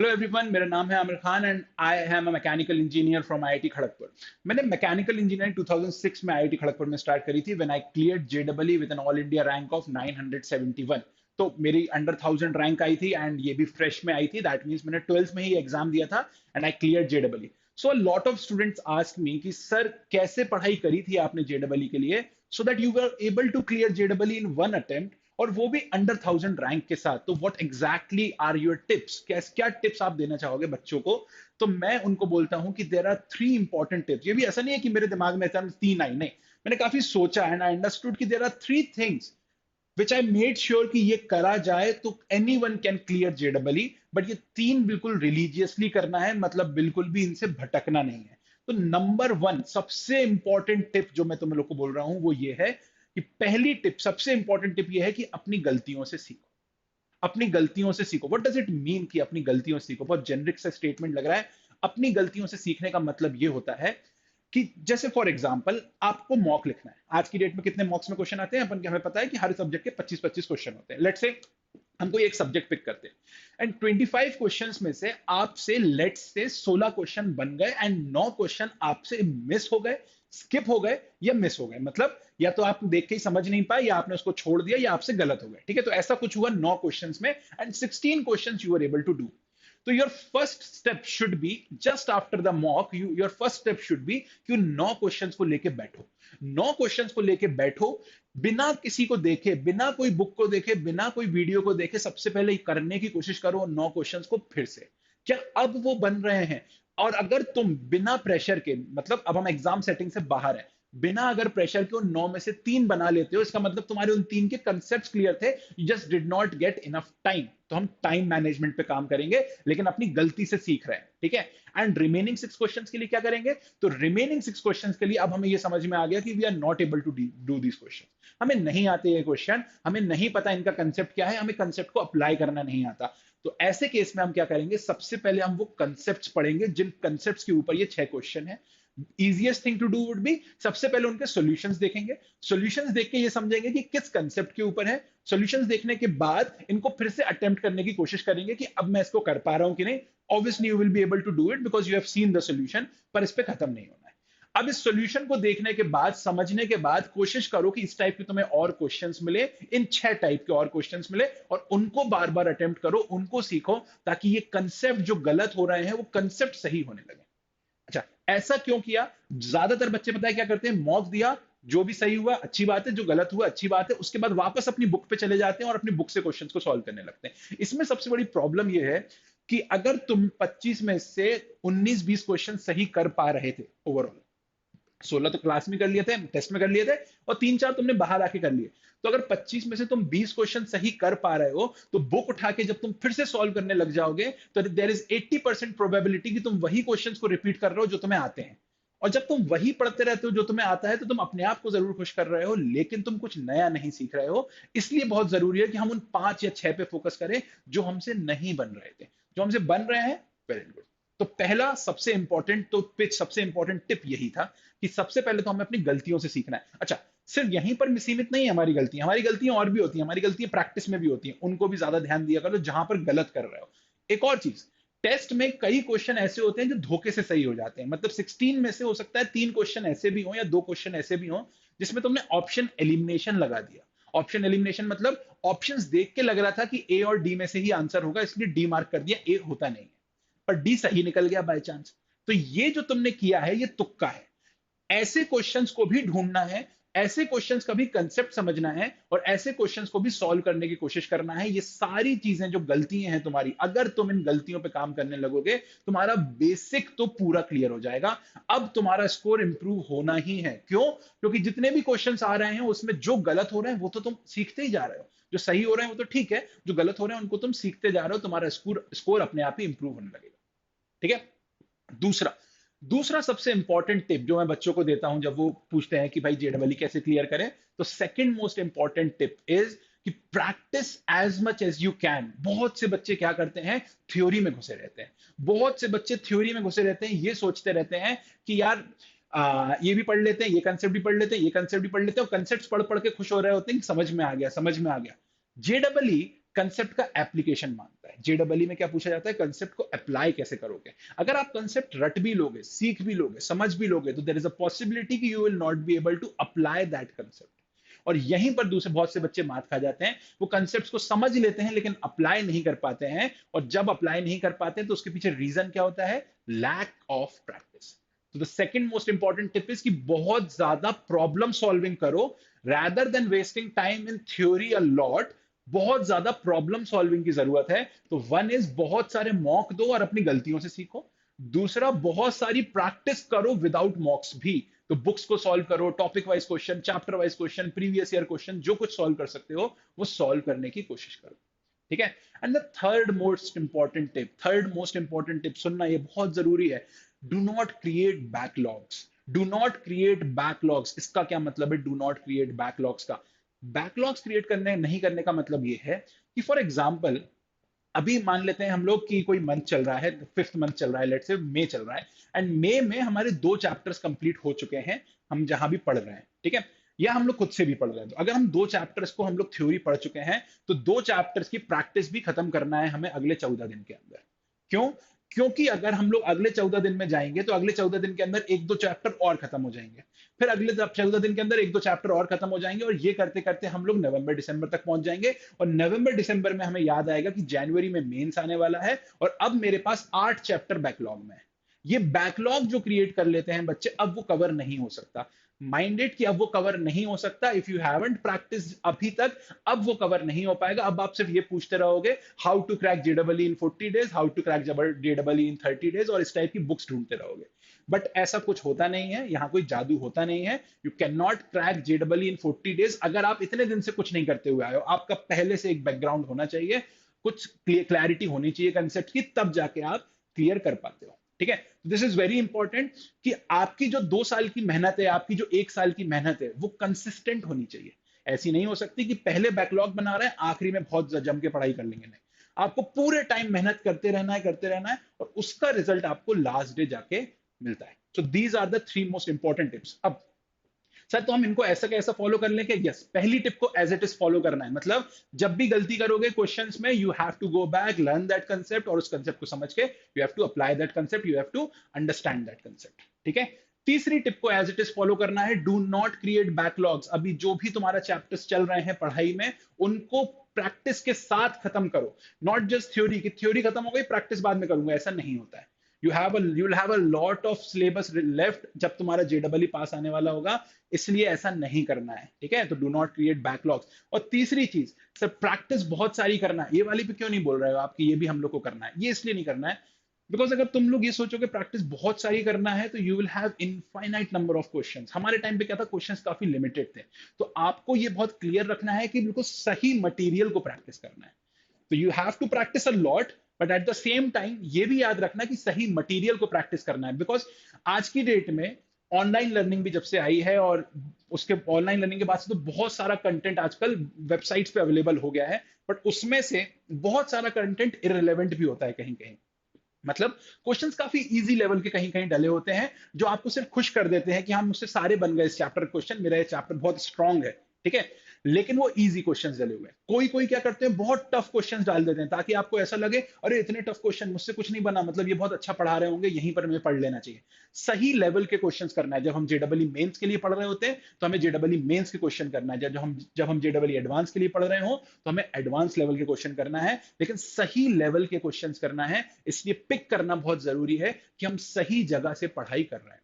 Hello everyone, मेरा नाम है Aamir Khan and I am a mechanical engineer from IIT Kharagpur. मैंने मैकेनिकल इंजीनियरिंग 2006 में आईआईटी खड़गपुर में स्टार्ट करी थी व्हेन आई क्लियर्ड जेडबलई with an all India rank of 971। तो मेरी अंडर 1000 रैंक आई थी एंड ये भी फ्रेश में आई थी। दैट मींस मैंने 12th में ही एग्जाम दिया था एंड आई क्लियर्ड जेडबलई। So a lot of students ask me कि सर कैसे पढ़ाई करी थी आपने जेडबलई के लिए so that you were able to clear जेडबलई इन वन अटेम्प्ट, और वो भी अंडर 1000 रैंक के साथ। तो what exactly are your tips, क्या टिप्स आप देना चाहोगे बच्चों को? तो मैं उनको बोलता हूं कि there are three important tips. ये भी ऐसा नहीं है कि मेरे दिमाग में अचानक तीन आई, नहीं, मैंने काफी सोचा एंड आई अंडरस्टूड कि there are three things which I made sure कि ये करा जाए तो एनी वन कैन क्लियर जेडबलई। बट ये तीन बिल्कुल रिलीजियसली करना है, मतलब बिल्कुल भी इनसे भटकना नहीं है। तो नंबर वन सबसे इंपॉर्टेंट टिप जो मैं तुम लोग को बोल रहा हूं वो ये है कि पहली टिप, सबसे इंपॉर्टेंट टिप ये है कि अपनी गलतियों से सीखो। अपनी गलतियों से सीखो। व्हाट डज इट मीन कि अपनी गलतियों से सीखो? बहुत जेनरिक सा स्टेटमेंट लग रहा है। अपनी गलतियों से सीखने का मतलब ये होता है कि जैसे फॉर एग्जाम्पल आपको मॉक लिखना है। आज की डेट में कितने मॉक्स में क्वेश्चन आते हैं अपन के, हमें पता है कि हर सब्जेक्ट के 25-25 क्वेश्चन होते हैं। लेट्स से हम कोई एक सब्जेक्ट पिक करते हैं एंड 25 क्वेश्चंस में से आपसे लेट्स से 16 क्वेश्चन बन गए एंड 9 क्वेश्चन आपसे मिस हो गए, स्किप हो गए या मिस हो गए। मतलब या तो आप देख के ही समझ नहीं पाए, या आपने उसको छोड़ दिया, या आपसे गलत हो गए। ठीक है, तो ऐसा कुछ हुआ 9 क्वेश्चंस में and 16 questions you are able to do. तो your first step should be just after the mock, your first step should be कि 9 क्वेश्चंस को लेके बैठो। 9 क्वेश्चंस को लेके बैठो, बिना किसी को देखे, बिना कोई बुक को देखे, बिना कोई वीडियो को देखे, सबसे पहले करने की कोशिश करो 9 क्वेश्चंस को फिर से। क्या अब वो बन रहे हैं? और अगर तुम बिना प्रेशर के, मतलब अब हम एग्जाम सेटिंग से बाहर है, बिना अगर प्रेशर के उन 9 में से 3 बना लेते हो, इसका मतलब तुम्हारे उन 3 के कंसेप्ट क्लियर थे, you just did not get enough time. तो हम टाइम मैनेजमेंट पे काम करेंगे, लेकिन अपनी गलती से सीख रहे हैं। ठीक है, एंड रिमेनिंग 6 क्वेश्चंस के लिए क्या करेंगे? तो रिमेनिंग 6 क्वेश्चंस के लिए अब हमें ये समझ में आ गया कि we are not able to do this question. हमें नहीं आते ये क्वेश्चन, हमें नहीं पता इनका कंसेप्ट क्या है, हमें कंसेप्ट को अप्लाई करना नहीं आता। तो ऐसे केस में हम क्या करेंगे? सबसे पहले हम वो कंसेप्ट पढ़ेंगे जिन कंसेप्ट के ऊपर ये 6 क्वेश्चन है। Easiest thing to do would be, सबसे पहले उनके सॉल्यूशंस देखेंगे। सॉल्यूशंस देख के ये समझेंगे कि किस कंसेप्ट के ऊपर है। सॉल्यूशंस देखने के बाद इनको फिर से अटेम्प्ट करने की कोशिश करेंगे कि अब मैं इसको कर पा रहा हूं कि नहीं। Obviously you will be able to do it because you have seen the solution, पर इस पे खत्म नहीं होना है। अब इस सॉल्यूशन को देखने के बाद, समझने के बाद, कोशिश करो कि इस टाइप के तुम्हें और क्वेश्चंस मिले, इन 6 टाइप के और क्वेश्चंस मिले, और उनको बार बार अटेम्प्ट करो, उनको सीखो, ताकि ये कंसेप्ट जो गलत हो रहे हैं वो कंसेप्ट सही होने लगे। अच्छा, ऐसा क्यों किया? ज्यादातर बच्चे पता है क्या करते हैं? मॉक दिया, जो भी सही हुआ अच्छी बात है, जो गलत हुआ अच्छी बात है, उसके बाद वापस अपनी बुक पे चले जाते हैं और अपनी बुक से क्वेश्चंस को सॉल्व करने लगते हैं। इसमें सबसे बड़ी प्रॉब्लम यह है कि अगर तुम 25 में से 19-20 क्वेश्चन सही कर पा रहे थे ओवरऑल, 16 तो क्लास में कर लिए थे, टेस्ट में कर लिए थे, और 3-4 तुमने बाहर आके कर लिए, तो अगर 25 में से तुम 20 क्वेश्चन सही कर पा रहे हो, तो बुक उठा के जब तुम फिर से सॉल्व करने लग जाओगे तो देयर इज 80% प्रोबेबिलिटी कि तुम वही क्वेश्चंस को रिपीट कर रहे हो जो तुम्हें आते हैं। और जब तुम वही पढ़ते रहते हो जो तुम्हें आता है, तो तुम अपने आप को जरूर खुश कर रहे हो, लेकिन तुम कुछ नया नहीं सीख रहे हो। इसलिए बहुत जरूरी है कि हम उन 5 या 6 पे फोकस करें जो हमसे नहीं बन रहे थे। जो हमसे बन रहे हैं, वेरी गुड। तो पहला सबसे इंपॉर्टेंट तो पिच, सबसे इंपॉर्टेंट टिप यही था कि सबसे पहले तो हमें अपनी गलतियों से सीखना है। अच्छा, सिर्फ यहीं पर सीमित नहीं है हमारी गलतियां और भी होती हैं, हमारी गलतियां प्रैक्टिस में भी होती हैं, उनको भी ज्यादा ध्यान दिया करो जहां पर गलत कर रहे हो। एक और चीज, टेस्ट में कई क्वेश्चन ऐसे होते हैं जो धोखे से सही हो जाते हैं। मतलब 16 में से हो सकता है 3 क्वेश्चन ऐसे भी हो या 2 क्वेश्चन ऐसे भी हो जिसमें तुमने ऑप्शन एलिमिनेशन लगा दिया। ऑप्शन एलिमिनेशन मतलब ऑप्शंस देख के लग रहा था कि ए और डी में से ही आंसर होगा, इसलिए डी मार्क कर दिया, ए होता नहीं है, पर डी सही निकल गया बाय चांस। तो ये जो तुमने किया है ये तुक्का है। ऐसे क्वेश्चंस को भी ढूंढना है, ऐसे क्वेश्चंस का भी कंसेप्ट समझना है, और ऐसे क्वेश्चंस को भी सॉल्व करने की कोशिश करना है। ये सारी चीजें जो गलतियां हैं तुम्हारी, अगर तुम इन गलतियों पे काम करने लगोगे, तुम्हारा बेसिक तो पूरा क्लियर हो जाएगा। अब तुम्हारा स्कोर इंप्रूव होना ही है। क्यों? क्योंकि जितने भी क्वेश्चंस आ रहे हैं उसमें जो गलत हो रहे हैं वो तो तुम सीखते ही जा रहे हो, जो सही हो रहे हैं वो तो ठीक है, जो गलत हो रहे हैं उनको तुम सीखते जा रहे हो, तुम्हारा स्कोर स्कोर अपने आप ही इंप्रूव होने लगेगा। ठीक है। दूसरा दूसरा सबसे इंपॉर्टेंट टिप जो मैं बच्चों को देता हूं जब वो पूछते हैं कि भाई जेडबलई कैसे क्लियर करें, तो second most important tip is कि practice as much as you can. बहुत से बच्चे क्या करते हैं? थ्योरी में घुसे रहते हैं। बहुत से बच्चे थ्योरी में घुसे रहते हैं, ये सोचते रहते हैं कि यार ये भी पढ़ लेते हैं, ये कंसेप्ट भी पढ़ लेते हैं, ये कंसेप्ट भी पढ़ लेते हैं, और कंसेप्ट पढ़ पढ़ के खुश हो रहे होते हैं कि समझ में आ गया, समझ में आ गया। जेडबलई कंसेप्ट का एप्लीकेशन मांगता है। जेडबलई में क्या पूछा जाता है, कंसेप्ट को अप्लाई कैसे करोगे। अगर आप कंसेप्ट रट भी लोगे, सीख भी लोगे, समझ भी लोगे, तो देयर इज अ पॉसिबिलिटी कि you will not be able to apply that concept. और यहीं पर दूसरे बहुत से बच्चे मात खा जाते हैं, वो कंसेप्ट्स को समझ लेते हैं लेकिन अप्लाई नहीं कर पाते हैं, और जब अप्लाई नहीं कर पाते हैं तो उसके पीछे रीजन क्या होता है, लैक ऑफ प्रैक्टिस। तो the second most important tip is कि बहुत ज्यादा प्रॉब्लम सॉल्विंग करो, rather than wasting time in theory a lot। बहुत ज्यादा प्रॉब्लम सॉल्विंग की जरूरत है। तो वन इज बहुत सारे मॉक दो और अपनी गलतियों से सीखो। दूसरा, बहुत सारी प्रैक्टिस करो विदाउट मॉक्स भी। तो बुक्स को सॉल्व करो, topic wise question, chapter wise question, previous year question, जो कुछ सॉल्व कर सकते हो वो सॉल्व करने की कोशिश करो। ठीक है। And the third most important tip सुनना, ये बहुत जरूरी है। Do not create backlogs. Do not create backlogs. इसका क्या मतलब है, डू नॉट क्रिएट बैकलॉग्स का? बैकलॉग्स क्रिएट करने नहीं करने का मतलब ये है कि फॉर एग्जाम्पल, अभी मान लेते हैं हम लोग कि कोई मंथ चल रहा है, 5th मंथ चल रहा है, लेट से मई चल रहा है, एंड मई में हमारे 2 चैप्टर्स कंप्लीट हो चुके हैं, हम जहां भी पढ़ रहे हैं, ठीक है, या हम लोग खुद से भी पढ़ रहे हैं। तो अगर हम 2 चैप्टर्स को हम लोग थ्योरी पढ़ चुके हैं, तो 2 चैप्टर्स की प्रैक्टिस भी खत्म करना है हमें अगले 14 दिन के अंदर। क्यों? क्योंकि अगर हम लोग अगले 14 दिन में जाएंगे तो अगले 14 दिन के अंदर 1-2 चैप्टर और खत्म हो जाएंगे, फिर अगले 14 दिन के अंदर 1-2 चैप्टर और खत्म हो जाएंगे, और ये करते करते हम लोग नवंबर दिसंबर तक पहुंच जाएंगे। और नवंबर दिसंबर में हमें याद आएगा कि जनवरी में मेंस आने वाला है, और अब मेरे पास 8 चैप्टर बैकलॉग में है। ये बैकलॉग जो क्रिएट कर लेते हैं बच्चे, अब वो कवर नहीं हो सकता। माइंडेड कि अब वो कवर नहीं हो सकता, इफ यू हैवंट प्रैक्टिस अभी तक, अब वो कवर नहीं हो पाएगा। अब आप सिर्फ ये पूछते रहोगे, हाउ टू क्रैक जेडबलई in 40 days, how to crack जेडबलई इन 30 डेज, और इस टाइप की बुक्स ढूंढते रहोगे। बट ऐसा कुछ होता नहीं है, यहां कोई जादू होता नहीं है। यू कैन नॉट क्रैक जेडबलई इन 40 डेज अगर आप इतने दिन से कुछ नहीं करते हुए आए हो। आपका पहले से एक बैकग्राउंड होना चाहिए, कुछ क्लैरिटी होनी चाहिए कंसेप्ट की, तब जाके आप क्लियर कर पाते हो। ठीक है, दिस इज वेरी इंपॉर्टेंट कि आपकी जो 2 साल की मेहनत है, आपकी जो 1 साल की मेहनत है, वो कंसिस्टेंट होनी चाहिए। ऐसी नहीं हो सकती कि पहले बैकलॉग बना रहे हैं, आखिरी में बहुत जम के पढ़ाई कर लेंगे। नहीं, आपको पूरे टाइम मेहनत करते रहना है, करते रहना है, और उसका रिजल्ट आपको लास्ट डे जाके मिलता है। So these are the 3 most important tips. अब सर, तो हम इनको ऐसा कैसा फॉलो कर लें कि यस, पहली टिप को एज इट इज फॉलो करना है। मतलब जब भी गलती करोगे क्वेश्चंस में, you have to go back, learn that concept, और उस कंसेप्ट को समझ के you have to apply that concept, you have to understand that concept. ठीक है। तीसरी टिप को एज इट इज फॉलो करना है, डू नॉट क्रिएट बैकलॉग्स। अभी जो भी तुम्हारा चैप्टर्स चल रहे हैं पढ़ाई में, उनको प्रैक्टिस के साथ खत्म करो। नॉट जस्ट थ्योरी की थ्योरी खत्म हो गई, प्रैक्टिस बाद में करूंगा, ऐसा नहीं होता है। you'll have a lot of syllabus left जब तुम्हारा जेडबलई पास आने वाला होगा, इसलिए ऐसा नहीं करना है। ठीक है, तो डू नॉट क्रिएट बैकलॉग्स। और तीसरी चीज, सर प्रैक्टिस बहुत सारी करना है, ये वाली पे क्यों नहीं बोल रहे हो आपकी, ये भी हम लोग को करना है। ये इसलिए नहीं करना है बिकॉज अगर तुम लोग ये सोचोगे प्रैक्टिस बहुत सारी करना है, तो you will have infinite number of questions. हमारे टाइम पे क्या था, क्वेश्चंस काफी लिमिटेड थे। तो आपको ये बहुत क्लियर रखना है कि बिल्कुल सही मटेरियल को प्रैक्टिस करना है। तो you have to practice a lot, but at the same time ये भी याद रखना कि सही मटेरियल को प्रैक्टिस करना है। बिकॉज आज की डेट में ऑनलाइन लर्निंग भी जब से आई है, और उसके ऑनलाइन लर्निंग के बाद से तो बहुत सारा कंटेंट आजकल वेबसाइट्स पे अवेलेबल हो गया है, बट उसमें से बहुत सारा कंटेंट इररिलेवेंट भी होता है कहीं कहीं। मतलब क्वेश्चंस काफी इजी लेवल के कहीं कहीं डले होते हैं, जो आपको सिर्फ खुश कर देते हैं कि हम मुझसे सारे बन गए इस चैप्टर क्वेश्चन, मेरा ये चैप्टर बहुत स्ट्रांग है। ठीक है, लेकिन वो इजी क्वेश्चंस डले हुए हैं। कोई कोई क्या करते हैं, बहुत टफ क्वेश्चंस डाल देते हैं, ताकि आपको ऐसा लगे अरे इतने टफ क्वेश्चन, मुझसे कुछ नहीं बना, मतलब ये बहुत अच्छा पढ़ा रहे होंगे, यहीं पर हमें पढ़ लेना चाहिए। सही लेवल के क्वेश्चंस करना है। जब हम जेडबलई मेंस के लिए पढ़ रहे होते हैं, तो हमें जेडबलई मेंस के क्वेश्चन करना है। जब हम जेडबलई एडवांस के लिए पढ़ रहे हो, तो हमें एडवांस लेवल के क्वेश्चन करना है, लेकिन सही लेवल के क्वेश्चन करना है। इसलिए पिक करना बहुत जरूरी है कि हम सही जगह से पढ़ाई कर रहे हैं।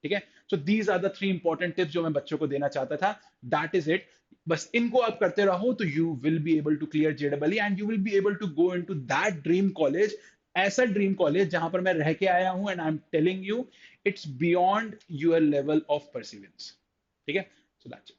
ठीक है, so these are the 3 important tips जो मैं बच्चों को देना चाहता था। That is it. बस इनको आप करते रहो, तो you will be able to clear जेडबलई, and you will be able to go into that dream college. ऐसा ड्रीम कॉलेज जहां पर मैं रह के आया हूं, and I am telling you, it's beyond your level of perseverance. ठीक है, सो दैट्स इट।